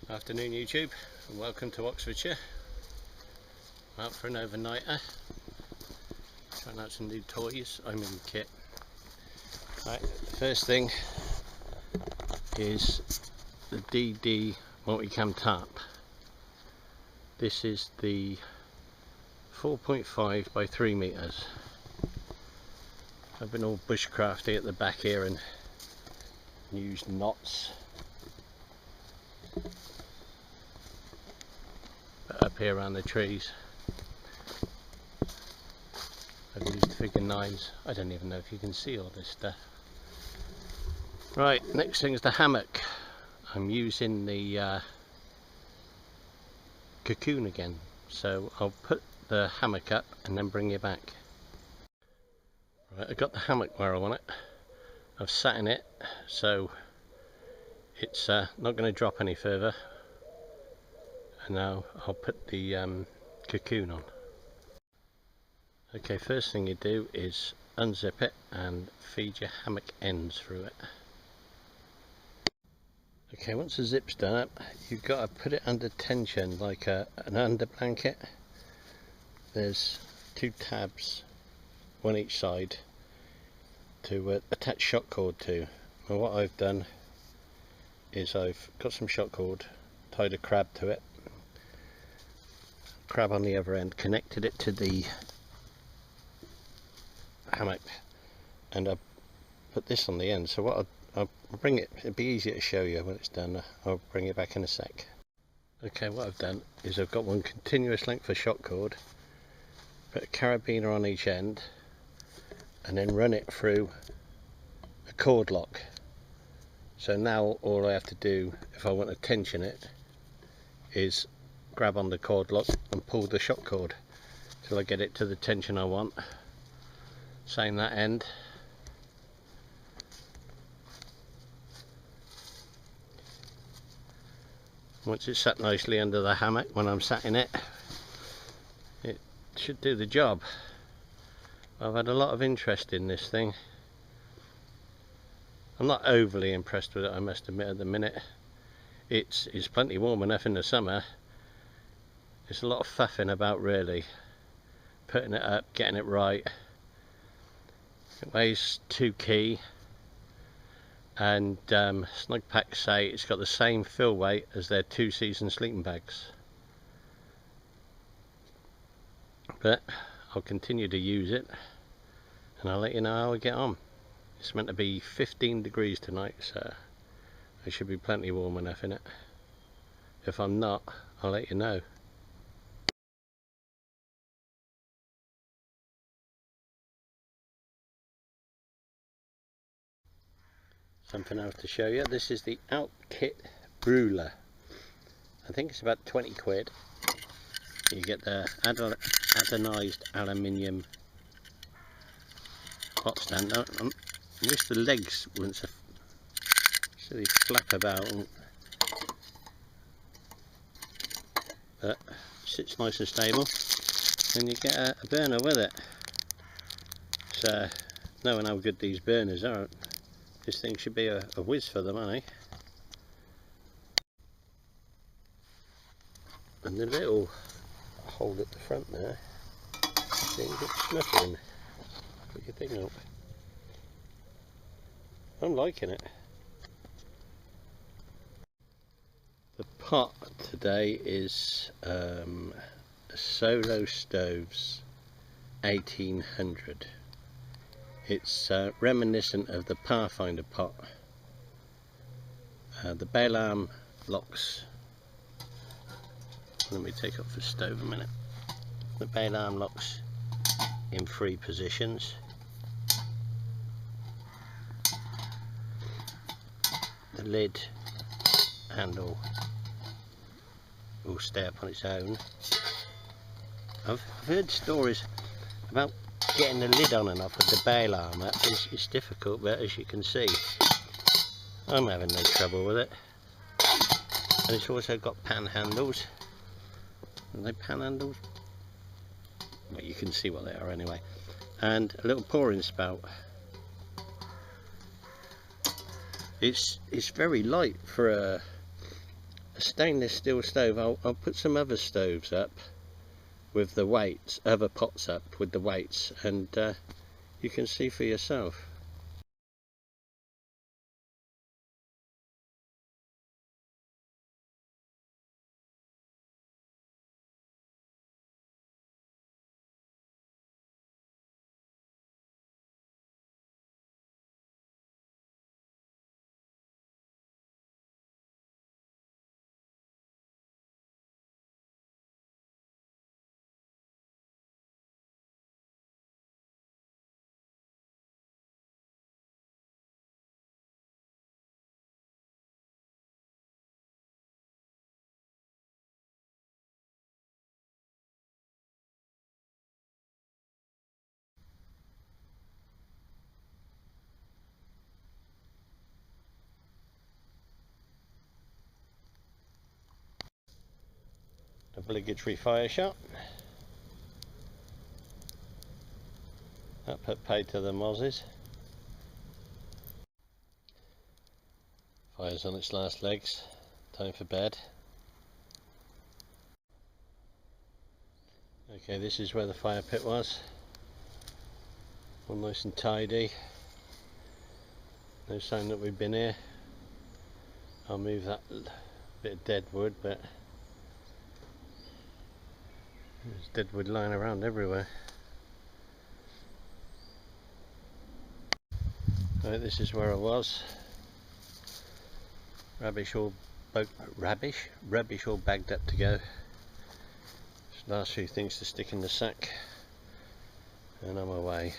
Afternoon YouTube, and welcome to Oxfordshire. I'm out for an overnighter, trying out some new toys. I'm in kit. Right, first thing is the DD multicam tarp. This is the 4.5 by 3 meters. I've been all bushcrafty at the back here and used knots. But up here around the trees I've used figure 9s. I don't even know if you can see all this stuff. Right, next thing is the hammock. I'm using the Cocoon again, so I'll put the hammock up and then bring you back. Right, I got the hammock where I want it. I've sat in it so it's not going to drop any further. And now I'll put the Cocoon on. Okay, first thing you do is unzip it and feed your hammock ends through it. Okay, once the zip's done up, you've got to put it under tension like an under blanket. There's 2 tabs, one each side, to attach shock cord to. And what I've done is I've got some shock cord, tied a crab to it, crab on the other end, connected it to the hammock, and I put this on the end. So what I'll bring it, it'll be easier to show you when it's done. I'll bring it back in a sec. Okay, what I've done is I've got one continuous length of shock cord, put a carabiner on each end, and then run it through a cord lock. So now all I have to do, if I want to tension it, is grab on the cord lock and pull the shock cord till I get it to the tension I want. Same that end. Once it's sat nicely under the hammock, when I'm sat in it, it should do the job. I've had a lot of interest in this thing. I'm not overly impressed with it, I must admit, at the minute. It's plenty warm enough in the summer. It's a lot of faffing about, really, putting it up, getting it right. It weighs 2 kg, and Snugpak say it's got the same fill weight as their 2-season sleeping bags. But I'll continue to use it, and I'll let you know how I get on. It's meant to be 15 degrees tonight, so I should be plenty warm enough in it. If I'm not, I'll let you know. Something else to show you. This is the Outkit Brûler. I think it's about 20 quid. You get the anodised aluminium pot stand. I wish the legs wouldn't so they flap about, but sits nice and stable. And you get a burner with it. So, knowing how good these burners are, this thing should be a whiz for the money. And the little hole at the front there, so you can get snuffing, put your thing up. I'm liking it. The pot today is a Solo Stoves 1800. It's reminiscent of the Pathfinder pot. The bail arm locks. Let me take off the stove a minute. The bail arm locks in 3 positions. The lid handle will stay up on its own. I've heard stories about getting the lid on and off with the bail arm. It's difficult, but as you can see, I'm having no trouble with it. And it's also got pan handles. Are they pan handles? Well, you can see what they are anyway. And a little pouring spout. It's very light for a stainless steel stove. I'll put some other stoves up with the weights, other pots up with the weights, and you can see for yourself. Obligatory fire shot. That put paid to the mozzies. Fire's on its last legs. Time for bed. Okay, this is where the fire pit was. All nice and tidy. No sign that we've been here. I'll move that bit of dead wood, but there's dead wood lying around everywhere. Right, this is where I was. Rubbish all bagged up to go. Just last few things to stick in the sack, and I'm away.